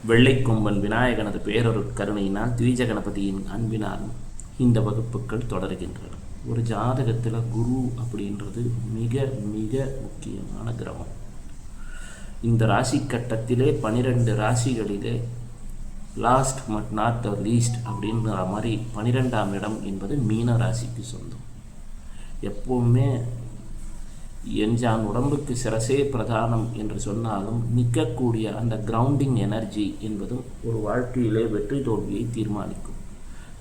வெள்ளைக்கொம்பன் விநாயகனது பேரொரு கருணையினால் துவிஜ கணபதியின் அன்பினால் இந்த வகுப்புகள் தொடர்கின்றன. ஒரு ஜாதகத்தில் குரு அப்படின்றது மிக மிக முக்கியமான கிரகம். இந்த ராசி கட்டத்திலே 12 ராசிகளிலே last but not the least அப்படின்ற மாதிரி 12ஆம் இடம் என்பது மீன ராசிக்கு சொந்தம். எப்போவுமே எஞ்சான் உடம்புக்கு சிரசே பிரதானம் என்று சொன்னாலும் நிற்கக்கூடிய அந்த கிரவுண்டிங் எனர்ஜி என்பதும் ஒரு வாழ்க்கையிலே வெற்றி தோல்வியை தீர்மானிக்கும்.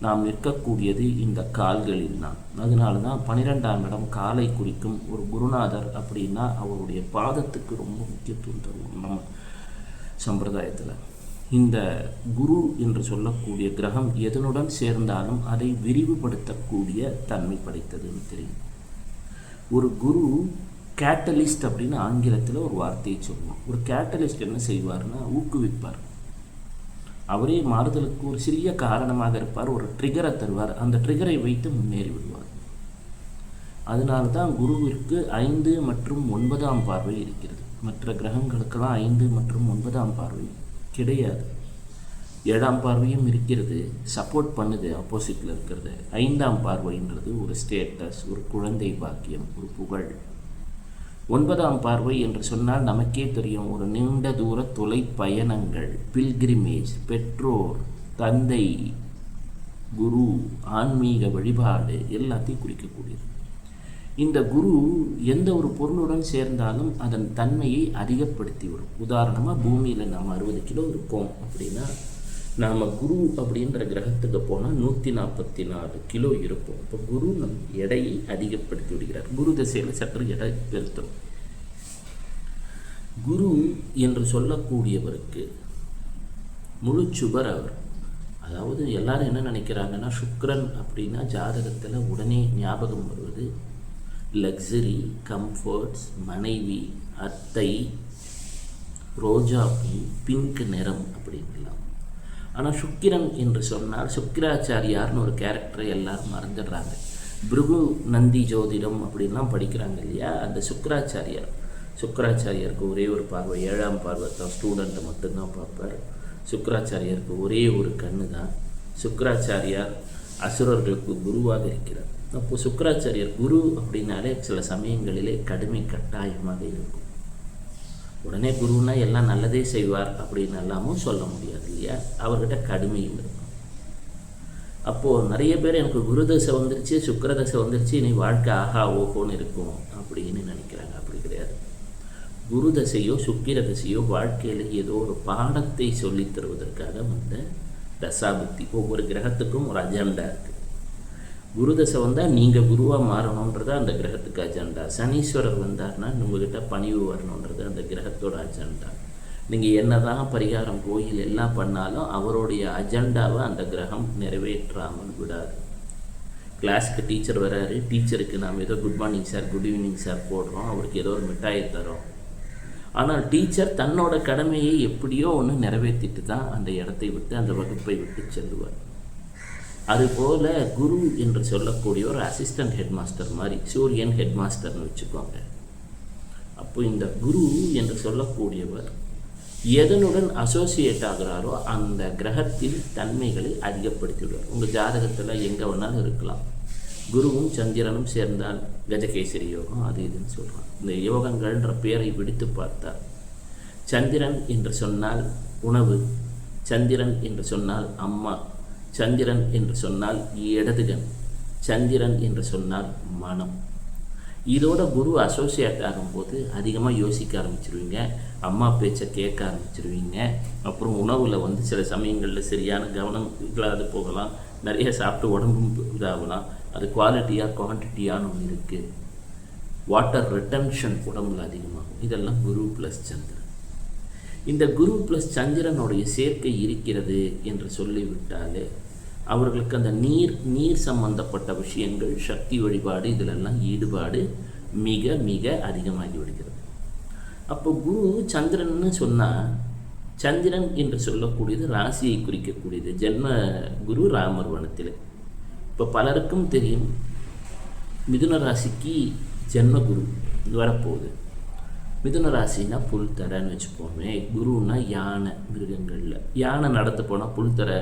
நாம் நிற்கக்கூடியது இந்த கால்களில் தான். அதனால தான் 12ஆம் இடம் காலை குறிக்கும். ஒரு குருநாதர் அப்படின்னா அவருடைய பாதத்துக்கு ரொம்ப முக்கியத்துவம் தருவோம் நம்ம சம்பிரதாயத்தில். இந்த குரு என்று சொல்லக்கூடிய கிரகம் எதனுடன் சேர்ந்தாலும் அதை விரிவுபடுத்தக்கூடிய தன்மை படைத்ததுன்னு தெரியும். ஒரு குரு கேட்டலிஸ்ட் அப்படின்னு ஆங்கிலத்தில் ஒரு வார்த்தையை சொல்லுவோம். ஒரு கேட்டலிஸ்ட் என்ன செய்வார்னா ஊக்குவிப்பார். அவரே மாறுதலுக்கு ஒரு சிறிய காரணமாக இருப்பார். ஒரு ட்ரிகரை தருவார். அந்த ட்ரிகரை வைத்து முன்னேறி விடுவார். அதனால தான் குருவிற்கு 5 மற்றும் 9ஆம் பார்வை இருக்கிறது. மற்ற கிரகங்களுக்கெல்லாம் 5 மற்றும் 9ஆம் பார்வை கிடையாது. 7ஆம் பார்வையும் இருக்கிறது, சப்போர்ட் பண்ணுது ஆப்போசிட்டில் இருக்கிறது. 5ஆம் பார்வைன்றது ஒரு ஸ்டேட்டஸ், ஒரு குழந்தை பாக்கியம், ஒரு புகழ். 9ஆம் பார்வை என்று சொன்னால் நமக்கே தெரியும், ஒரு நீண்ட தூர தொலை பயணங்கள், பில்கிரிமேஜ், பெற்றோர், தந்தை, குரு, ஆன்மீக வழிபாடு எல்லாத்தையும் குறிக்கக்கூடியது. இந்த குரு எந்த ஒரு பொருளுடன் சேர்ந்தாலும் அதன் தன்மையை அதிகப்படுத்தி வரும். உதாரணமாக பூமியில் நாம் 60 கிலோ இருக்கோம் அப்படின்னா நாம் குரு அப்படின்ற கிரகத்துக்கு போனால் 144 கிலோ இருப்போம். இப்போ குரு நம் எடையை அதிகப்படுத்தி விடுகிறார். குரு திசையில் சற்று எடை பெருத்தும். குரு என்று சொல்லக்கூடியவருக்கு முழு சுபர் அவர். அதாவது எல்லாரும் என்ன நினைக்கிறாங்கன்னா சுக்கிரன் அப்படின்னா ஜாதகத்தில் உடனே ஞாபகம் வருவது லக்ஸரி, கம்ஃபர்ட்ஸ், மனைவி, அத்தை, ரோஜாப்பூ, பிங்க் நிறம் அப்படிங்கலாம். ஆனால் சுக்கிரன் என்று சொன்னால் சுக்கிராச்சாரியார்னு ஒரு கேரக்டரை எல்லாரும் மறந்துடுறாங்க. பிருகு நந்தி ஜோதிடம் அப்படின்லாம் படிக்கிறாங்க இல்லையா? அந்த சுக்கிராச்சாரியாருக்கு ஒரே ஒரு பார்வை, 7ஆம் பார்வை தான் ஸ்டூடெண்ட்டை மட்டும்தான் பார்ப்பார். சுக்கிராச்சாரியாருக்கு ஒரே ஒரு கண்ணு தான். சுக்கிராச்சாரியார் அசுரர்களுக்கு குருவாக இருக்கிறார். அப்போது சுக்கிராச்சாரியார் குரு அப்படின்னாலே சில சமயங்களிலே கடுமை கட்டாயமாக இருக்கும். உடனே குருன்னா எல்லாம் நல்லதே செய்வார் அப்படின்னு எல்லாமும் சொல்ல முடியாது இல்லையா? அவர்கிட்ட கடுமையும் இருக்கும். அப்போது நிறைய பேர் எனக்கு குரு தசை வந்துருச்சு, சுக்கிர தசை வந்துருச்சு, இனி வாழ்க்கை ஆஹா ஓஹோன்னு இருக்கும் அப்படின்னு நினைக்கிறாங்க. அப்படி கிடையாது. குரு தசையோ சுக்கிர தசையோ வாழ்க்கையில் ஏதோ ஒரு பாடத்தை சொல்லித் தருவதற்காக வந்த தசாபுத்தி. ஒவ்வொரு கிரகத்துக்கும் ஒரு அஜெண்டா இருக்குது. குரு தசை வந்தால் நீங்கள் குருவாக மாறணுன்றது அந்த கிரகத்துக்கு அஜெண்டா. சனீஸ்வரர் வந்தார்னா உங்கள்கிட்ட பணிவு வரணுன்றது அந்த கிரகத்தோட அஜெண்டா. நீங்கள் என்ன தான் பரிகாரம் கோயில் எல்லாம் பண்ணாலும் அவருடைய அஜெண்டாவை அந்த கிரகம் நிறைவேற்றாமல் விடாது. கிளாஸுக்கு டீச்சர் வராரு, டீச்சருக்கு நாம் ஏதோ good morning sir, good evening sir போடுறோம், அவருக்கு ஏதோ ஒரு மிட்டாயை தரோம். ஆனால் டீச்சர் தன்னோட கடமையை எப்படியோ ஒன்று நிறைவேற்றிட்டு தான் அந்த இடத்தை விட்டு அந்த வகுப்பை விட்டு செல்லுவார். அதுபோல் குரு என்று சொல்லக்கூடிய ஒரு அசிஸ்டன்ட் ஹெட் மாஸ்டர் மாதிரி, சூரியன் ஹெட் மாஸ்டர்னு வச்சுக்கோங்க. அப்போ இந்த குரு என்று சொல்லக்கூடியவர் எதனுடன் அசோசியேட் ஆகிறாரோ அந்த கிரகத்தின் தன்மைகளை அதிகப்படுத்திவிடுவார். உங்கள் ஜாதகத்தில் எங்கே வேணாலும் இருக்கலாம். குருவும் சந்திரனும் சேர்ந்தால் கஜகேசரி யோகம் அது இதுன்னு சொல்கிறான். இந்த யோகங்கள்ன்ற பேரை விடுத்து பார்த்தால் சந்திரன் என்று சொன்னால் உணவு, சந்திரன் என்று சொன்னால் அம்மா, சந்திரன் என்று சொன்னால் இடதுகன், சந்திரன் என்று சொன்னால் மனம். இதோட குரு அசோசியேட் ஆகும்போது அதிகமாக யோசிக்க ஆரம்பிச்சிருவீங்க, அம்மா பேச்சை கேட்க ஆரம்பிச்சிருவீங்க. அப்புறம் உணவில் சில சமயங்களில் சரியான கவனம் இல்லாது போகலாம். நிறைய சாப்பிட்டு உடம்பும் இதாகலாம். அது குவாலிட்டியாக குவான்டிட்டியான்னு ஒன்று இருக்குது. வாட்டர் ரிட்டன்ஷன் உடம்புல அதிகமாகும். இதெல்லாம் குரு ப்ளஸ் சந்திரன். இந்த குரு ப்ளஸ் சந்திரனுடைய சேர்க்கை இருக்கிறது என்று சொல்லிவிட்டாலே அவர்களுக்கு அந்த நீர் சம்பந்தப்பட்ட விஷயங்கள், சக்தி வழிபாடு, இதிலெல்லாம் ஈடுபாடு மிக மிக அதிகமாகி விடுகிறது. அப்போ குரு சந்திரன்னு சொன்னால் சந்திரன் என்று சொல்லக்கூடியது ராசியை குறிக்கக்கூடியது. ஜென்ம குரு ராமர் வனத்தில். இப்போ பலருக்கும் தெரியும் மிதுன ராசிக்கு ஜென்ம குரு வரப்போகுது. மிதுன ராசினா புல் தரைன்னு வச்சுப்போமே. குருன்னா யானை, மிருகங்களில் யானை நடந்து போனால் புல் தரை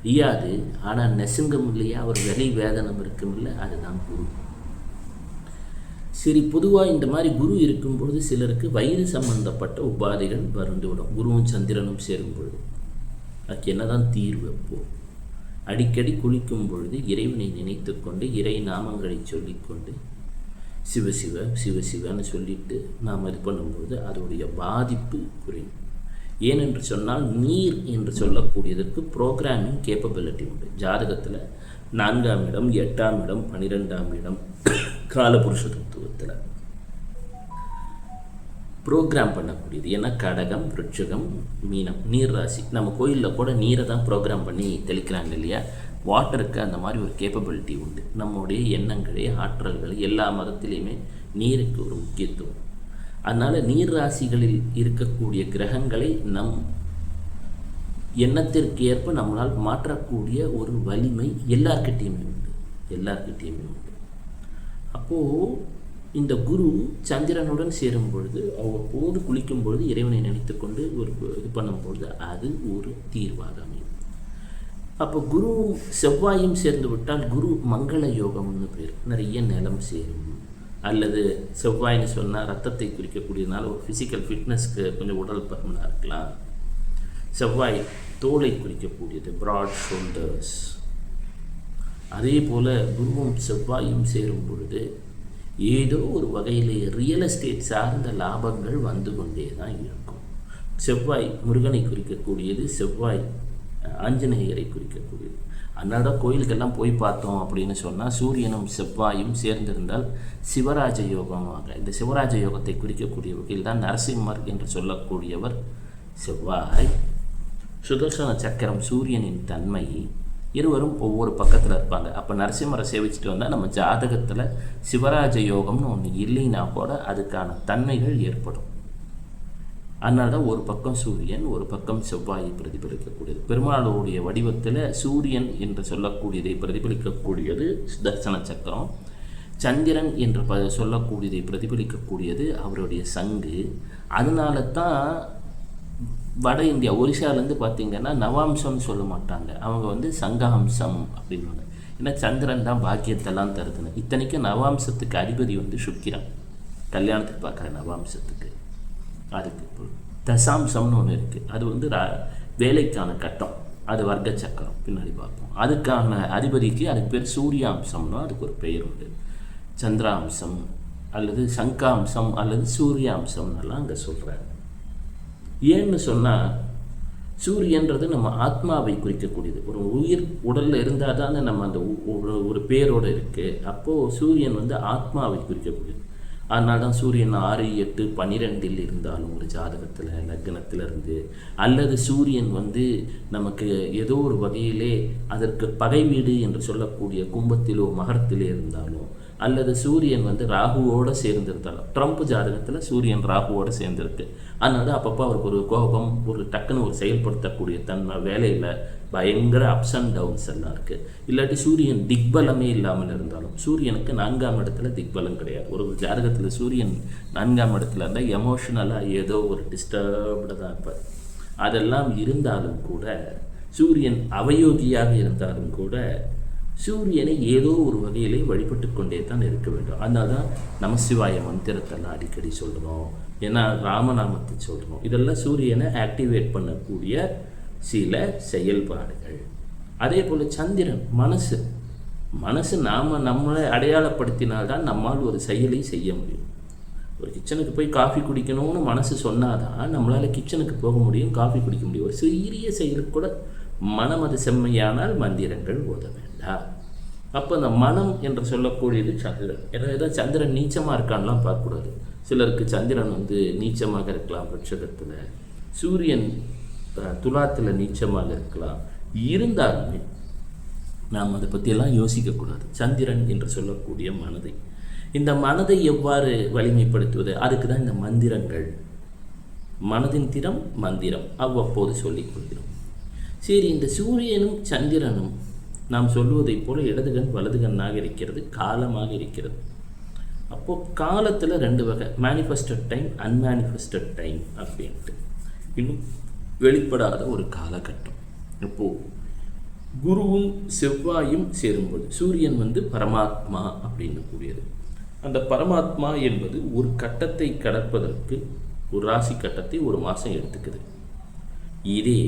அழியாது, ஆனால் நெசுங்கம் இல்லையா, ஒரு வெளி வேதனம் இருக்கும் இல்லை, அதுதான் குரு. சரி, பொதுவாக இந்த மாதிரி குரு இருக்கும்பொழுது சிலருக்கு வயிறு சம்பந்தப்பட்ட உபாதைகள் வந்துவிடும். குருவும் சந்திரனும் சேரும் பொழுது அதுக்கு என்னதான் தீர்வு? அப்போது அடிக்கடி குளிக்கும் பொழுது இறைவனை நினைத்து கொண்டு இறை நாமங்களை சொல்லிக்கொண்டு சிவசிவ சிவசிவன்னு சொல்லிட்டு நாம் இது பண்ணும்பொழுது அதோடைய பாதிப்பு குறையும். ஏனென்று சொன்னால் நீர் என்று சொல்லக்கூடியதற்கு ப்ரோக்ராமிங் கேப்பபிலிட்டி உண்டு. ஜாதகத்தில் 4ஆம் இடம், 8ஆம் இடம், 12ஆம் இடம் காலபுருஷ தத்துவத்தில் ப்ரோக்ராம் பண்ணக்கூடியது. ஏன்னா கடகம், விருட்சகம், மீனம் நீர் ராசி. நம்ம கோயிலில் கூட நீரை தான் ப்ரோக்ராம் பண்ணி தெளிக்கிறாங்க இல்லையா. வாட்டருக்கு அந்த மாதிரி ஒரு கேப்பபிலிட்டி உண்டு. நம்முடைய எண்ணங்களே, ஆற்றல்கள், எல்லா மதத்திலையுமே நீருக்கு ஒரு முக்கியத்துவம். அதனால் நீர் ராசிகளில் இருக்கக்கூடிய கிரகங்களை நம் எண்ணத்திற்கு ஏற்ப நம்மளால் மாற்றக்கூடிய ஒரு வலிமை எல்லார்கிட்டையுமே உண்டு. அப்போது இந்த குரு சந்திரனுடன் சேரும் பொழுது, அவ்வப்போது குளிக்கும் பொழுது இறைவனை நினைத்து கொண்டு ஒரு இது பண்ணும்பொழுது அது ஒரு தீர்வாக அமையும். அப்போ குரு செவ்வாயும் சேர்ந்து விட்டால் குரு மங்கள யோகம்னு பேர். நிறைய நிலம் சேரும். அல்லது செவ்வாய்னு சொன்னால் ரத்தத்தை குறிக்கக்கூடியதுனால ஒரு ஃபிசிக்கல் ஃபிட்னஸ்க்கு கொஞ்சம் உடல் பருமனாக இருக்கலாம். செவ்வாய் தோலை குறிக்கக்கூடியது, ப்ராட் ஷோல்டர்ஸ். அதே போல் குருவும் செவ்வாயும் சேரும் பொழுது ஏதோ ஒரு வகையிலே ரியல் எஸ்டேட் சார்ந்த லாபங்கள் வந்து கொண்டே தான் இருக்கும். செவ்வாய் முருகனை குறிக்கக்கூடியது, செவ்வாய் ஆஞ்சநேயரை குறிக்கக்கூடியது. அதனால தான் கோயிலுக்கெல்லாம் போய் பார்த்தோம் அப்படின்னு சொன்னால் சூரியனும் செவ்வாயும் சேர்ந்திருந்தால் சிவராஜ யோகமாக, இந்த சிவராஜ யோகத்தை குறிக்கக்கூடிய வகையில் தான் நரசிம்மர் என்று சொல்லக்கூடியவர் செவ்வாய். சுதர்சன சக்கரம் சூரியனின் தன்மை. இருவரும் ஒவ்வொரு பக்கத்தில் இருப்பாங்க. அப்போ நரசிம்மரை சேவிச்சுட்டு வந்தால் நம்ம ஜாதகத்தில் சிவராஜ யோகம்னு ஒன்று இல்லைன்னா கூட அதுக்கான தன்மைகள் ஏற்படும். அதனால தான் ஒரு பக்கம் சூரியன், ஒரு பக்கம் செவ்வாயை பிரதிபலிக்கக்கூடியது. பெருமாளுடைய வடிவத்தில் சூரியன் என்று சொல்லக்கூடியதை பிரதிபலிக்கக்கூடியது சுதர்சன சக்கரம். சந்திரன் என்று சொல்லக்கூடியதை பிரதிபலிக்கக்கூடியது அவருடைய சங்கு. அதனால தான் வட இந்தியா, ஒரிசாலேருந்து பார்த்திங்கன்னா நவாம்சம்னு சொல்ல மாட்டாங்க, அவங்க சங்காம்சம் அப்படின்னு. ஏன்னா சந்திரன் தான் பாக்கியத்தெல்லாம் தருதுன்னு. இத்தனைக்கும் நவாம்சத்துக்கு அதிபதி சுக்கிரன், கல்யாணத்துக்கு பார்க்குற நவாம்சத்துக்கு. அதுக்கு தசாம்சம்னு ஒன்று இருக்குது, அது வேலைக்கான கட்டம், அது வர்க்க சக்கரம், பின்னாடி பார்ப்போம். அதுக்கான அதிபதிக்கு அதுக்கு பேர் சூரியாம்சம்னா அதுக்கு ஒரு பெயர் உண்டு. சந்திராம்சம் அல்லது சங்காம்சம் அல்லது சூரியாம்சம்னெல்லாம் அங்கே சொல்கிறாங்க. ஏன்னு சொன்னால் சூரியன்றது நம்ம ஆத்மாவை குறிக்கக்கூடியது. ஒரு உயிர் உடலில் இருந்தால் தானே நம்ம அந்த ஒரு பேரோடு இருக்குது. அப்போது சூரியன் ஆத்மாவை குறிக்கக்கூடியது. அதனால தான் சூரியன் 6, 8, 12 இருந்தாலும் ஒரு ஜாதகத்தில் லக்னத்தில் இருந்து, அல்லது சூரியன் நமக்கு ஏதோ ஒரு வகையிலே அதற்கு பகை வீடு என்று சொல்லக்கூடிய கும்பத்திலோ மகரத்திலே இருந்தாலும், அல்லது சூரியன் ராகுவோடு சேர்ந்திருந்தாலும், ட்ரம்ப் ஜாதகத்தில் சூரியன் ராகுவோடு சேர்ந்திருக்கு. அதனால அப்பப்போ அவருக்கு ஒரு கோபம், ஒரு டக்குன்னு ஒரு செயல்படுத்தக்கூடிய தன்மை, வேலையில் பயங்கர அப்ஸ் அண்ட் டவுன்ஸ் எல்லாம் இருக்குது. இல்லாட்டி சூரியன் திக்பலமே இல்லாமல் இருந்தாலும், சூரியனுக்கு 4ஆம் இடத்துல திக்பலம் கிடையாது. ஒரு ஜாதகத்தில் சூரியன் 4ஆம் இடத்துல இருந்தால் எமோஷனலாக ஏதோ ஒரு டிஸ்டர்ப்டாக தான் இருப்பார். அதெல்லாம் இருந்தாலும் கூட, சூரியன் அவயோகியாக இருந்தாலும் கூட, சூரியனை ஏதோ ஒரு வகையிலே வழிபட்டு கொண்டே தான் இருக்க வேண்டும். அதனால தான் நமசிவாய மந்திரத்தெல்லாம் அடிக்கடி சொல்கிறோம், ஏன்னா ராமநாமத்தை சொல்கிறோம். இதெல்லாம் சூரியனை ஆக்டிவேட் பண்ணக்கூடிய சில செயல்பாடுகள். அதே போல் சந்திரன் மனசு நம்மளை அடையாளப்படுத்தினால்தான் நம்மால் ஒரு செயலை செய்ய முடியும். ஒரு கிச்சனுக்கு போய் காஃபி குடிக்கணும்னு மனசு சொன்னாதான் நம்மளால் கிச்சனுக்கு போக முடியும், காஃபி குடிக்க முடியும். ஒரு சிறிய செயலுக்கு கூட மனம் அது செம்மையானால் மந்திரங்கள் ஓத வேண்டாம். அப்போ அந்த மனம் என்று சொல்லக்கூடியது சந்திரன். ஏதாவது சந்திரன் நீச்சமாக இருக்கான்லாம் பார்க்கக்கூடாது. சிலருக்கு சந்திரன் நீச்சமாக இருக்கலாம் விருட்சகத்தில், சூரியன் துலாத்தில் நீச்சமாக இருக்கலாம். இருந்தாலுமே நாம் அதை பற்றியெல்லாம் யோசிக்கக்கூடாது. சந்திரன் என்று சொல்லக்கூடிய மனதை, இந்த மனதை எவ்வாறு வலிமைப்படுத்துவது, அதுக்கு தான் இந்த மந்திரங்கள். மனதின் திறம் மந்திரம் அவ்வப்போது சொல்லிக் கொள்கிறோம். சரி, இந்த சூரியனும் சந்திரனும் நாம் சொல்வதைப் போல இடதுகண் வலதுகண்ணாக இருக்கிறது, காலமாக இருக்கிறது. அப்போது காலத்தில் 2 வகை, மேனிஃபெஸ்டட் டைம், அன்மேனிஃபெஸ்டட் டைம் அப்படின்ட்டு. இன்னும் வெளிப்படாத ஒரு காலகட்டம். அப்போது குருவும் செவ்வாயும் சேரும்போது சூரியன் பரமாத்மா அப்படின்னு கூடியது. அந்த பரமாத்மா என்பது ஒரு கட்டத்தை கடப்பதற்கு ஒரு ராசி கட்டத்தை ஒரு மாதம் எடுத்துக்குது. இதே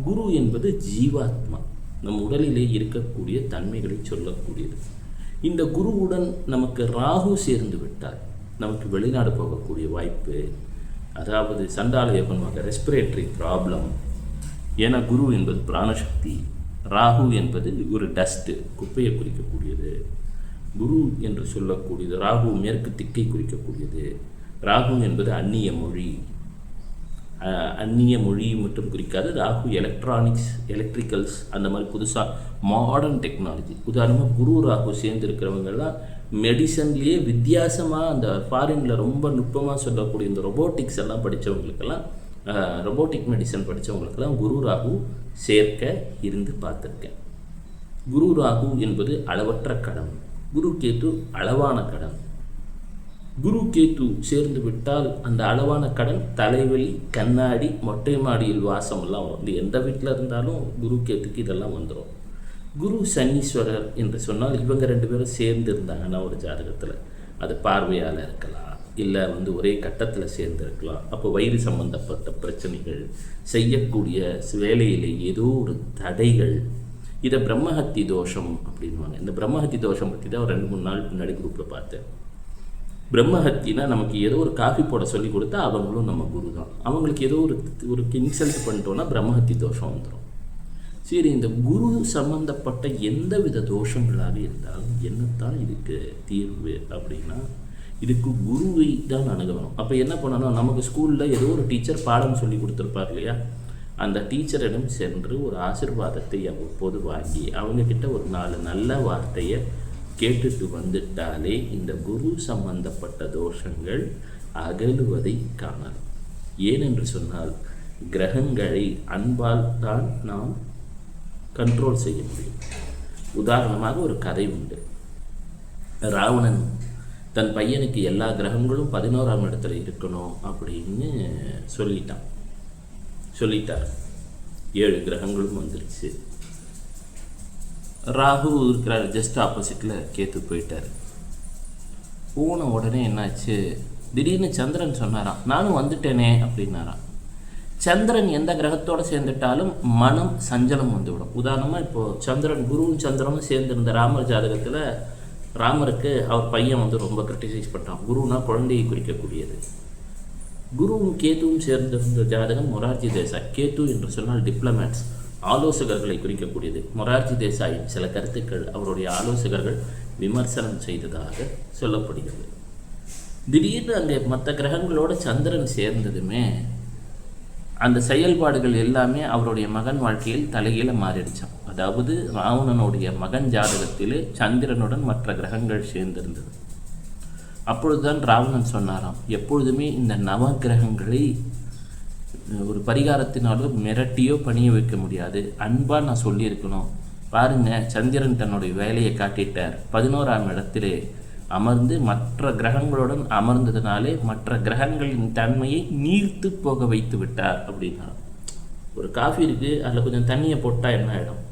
குரு என்பது ஜீவாத்மா, நம் உடலிலே இருக்கக்கூடிய தன்மைகளை சொல்லக்கூடியது. இந்த குருவுடன் நமக்கு ராகு சேர்ந்து விட்டால் நமக்கு வெளிநாடு போகக்கூடிய வாய்ப்பு, அதாவது சண்டாலயபன்வாங்க ரெஸ்பிரேட்டரி ப்ராப்ளம். ஏன்னா குரு என்பது பிராணசக்தி, ராகு என்பது ஒரு டஸ்ட்டு, குப்பையை குறிக்கக்கூடியது. குரு என்று சொல்லக்கூடியது ராகு மேற்கு திக்கை குறிக்கக்கூடியது. ராகு என்பது அந்நிய மொழி, அந்நிய மொழி மட்டும் குறிக்காது. ராகு எலக்ட்ரானிக்ஸ், எலக்ட்ரிக்கல்ஸ், அந்த மாதிரி புதுசாக மாடர்ன் டெக்னாலஜி. உதாரணமாக குரு ராகு சேர்ந்துருக்கிறவங்கெல்லாம் மெடிசன்லேயே வித்தியாசமாக அந்த ஃபாரினில் ரொம்ப நுட்பமாக சொல்லக்கூடிய இந்த ரொபோட்டிக்ஸ் எல்லாம் படித்தவங்களுக்கெல்லாம், ரொபோட்டிக் மெடிசன் படித்தவங்களுக்கெல்லாம் குரு ராகு சேர்க்க இருந்து பார்த்துருக்கேன். குரு ராகு என்பது அளவற்ற கடன், குரு கேத்து அளவான கடன். குரு கேத்து சேர்ந்து விட்டால் அந்த அளவான கடன் தலைவலி, கண்ணாடி, மொட்டை மாடியில் வாசமெல்லாம் வரும். எந்த வீட்டில் இருந்தாலும் குரு கேத்துக்கு இதெல்லாம் வந்துடும். குரு சனீஸ்வரர் என்று சொன்னால் இவங்க 2 பேரும் சேர்ந்து இருந்தாங்கன்னா ஒரு ஜாதகத்தில் அது பார்வையால் இருக்கலாம், இல்லை ஒரே கட்டத்தில் சேர்ந்து இருக்கலாம். அப்போ வயிறு சம்பந்தப்பட்ட பிரச்சனைகள், செய்யக்கூடிய வேலையில் ஏதோ ஒரு தடைகள், இதை பிரம்மஹத்தி தோஷம் அப்படின்வாங்க. இந்த பிரம்மஹத்தி தோஷம் பற்றி தான் ஒரு 2-3 நாள் முன்னாடி குரூப்பில் பார்த்தேன். பிரம்மஹத்தினா நமக்கு ஏதோ ஒரு காஃபி போட சொல்லி கொடுத்தா அவங்களும் நம்ம குரு தான். அவங்களுக்கு ஏதோ ஒரு இன்சல்ட் பண்ணிட்டோன்னா பிரம்மஹத்தி தோஷம் வந்துடும். சரி, இந்த குரு சம்பந்தப்பட்ட எந்த வித தோஷங்களாக இருந்தாலும் என்னத்தான் இதுக்கு தீர்வு அப்படின்னா, இதுக்கு குருவை தான் அணுகணும். அப்போ என்ன பண்ணணும், நமக்கு ஸ்கூலில் ஏதோ ஒரு டீச்சர் பாடம் சொல்லி கொடுத்துருப்பார் இல்லையா, அந்த டீச்சரிடம் சென்று ஒரு ஆசீர்வாதத்தை அவ்வப்போது வாங்கி அவங்கக்கிட்ட ஒரு 4 நல்ல வார்த்தையை கேட்டுட்டு வந்துட்டாலே இந்த குரு சம்பந்தப்பட்ட தோஷங்கள் அகலுவதை காணலாம். ஏனென்று சொன்னால் கிரகங்களை அன்பால் தான் நாம் கண்ட்ரோல் செய்ய முடியும். உதாரணமாக ஒரு கதை உண்டு. ராவணன் தன் பையனுக்கு எல்லா கிரகங்களும் 11ஆம் இடத்துல இருக்கணும் அப்படின்னு சொல்லிட்டார். 7 கிரகங்களும் வந்துருச்சு. ராகு இருக்கிறார், ஜஸ்ட் ஆப்போசிட்டில் கேத்து போயிட்டார். போன உடனே என்னாச்சு, திடீர்னு சந்திரன் சொன்னாராம், நானும் வந்துட்டேனே அப்படின்னாராம். சந்திரன் எந்த கிரகத்தோடு சேர்ந்துட்டாலும் மனம் சஞ்சலம் வந்துவிடும். உதாரணமாக இப்போது சந்திரன், குருவும் சந்திரனும் சேர்ந்திருந்த ராமர் ஜாதகத்தில் ராமருக்கு அவர் பையன் ரொம்ப கிரிட்டிசைஸ் பண்ணான். குருனா குழந்தையை குறிக்கக்கூடியது. குருவும் கேத்துவும் சேர்ந்திருந்த ஜாதகம் மொரார்ஜி தேசாய். கேத்து என்று சொன்னால் டிப்ளமேட்ஸ், ஆலோசகர்களை குறிக்கக்கூடியது. மொரார்ஜி தேசாயின் சில கருத்துக்கள் அவருடைய ஆலோசகர்கள் விமர்சனம் செய்ததாக சொல்லப்படுகிறது. திடீர்னு அங்கே மற்ற கிரகங்களோட சந்திரன் சேர்ந்ததுமே அந்த செயல்பாடுகள் எல்லாமே அவருடைய மகன் வாழ்க்கையில் தலைகீழ மாறிடுச்சான். அதாவது ராவணனுடைய மகன் ஜாதகத்திலே சந்திரனுடன் மற்ற கிரகங்கள் சேர்ந்திருந்தது. அப்பொழுதுதான் ராவணன் சொன்னாராம், எப்பொழுதுமே இந்த நவ கிரகங்களை ஒரு பரிகாரத்தினாலோ மிரட்டியோ பணிய வைக்க முடியாது, அன்பாக நான் சொல்லியிருக்கணும். பாருங்கள், சந்திரன் தன்னுடைய வேலையை காட்டிட்டார், 11ஆம் இடத்திலே அமர்ந்து மற்ற கிரகங்களுடன் அமர்ந்ததுனாலே மற்ற கிரகங்களின் தன்மையை நீர்த்து போக வைத்து விட்டார் அப்படின்னா. ஒரு காஃபி இருக்குது, அதில் கொஞ்சம் தண்ணியை போட்டால் என்ன ஆகிடும்,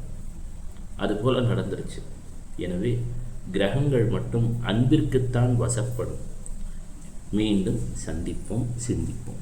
அதுபோல் நடந்துருச்சு. எனவே கிரகங்கள் மட்டும் அன்பிற்குத்தான் வசப்படும். மீண்டும் சந்திப்போம், சிந்திப்போம்.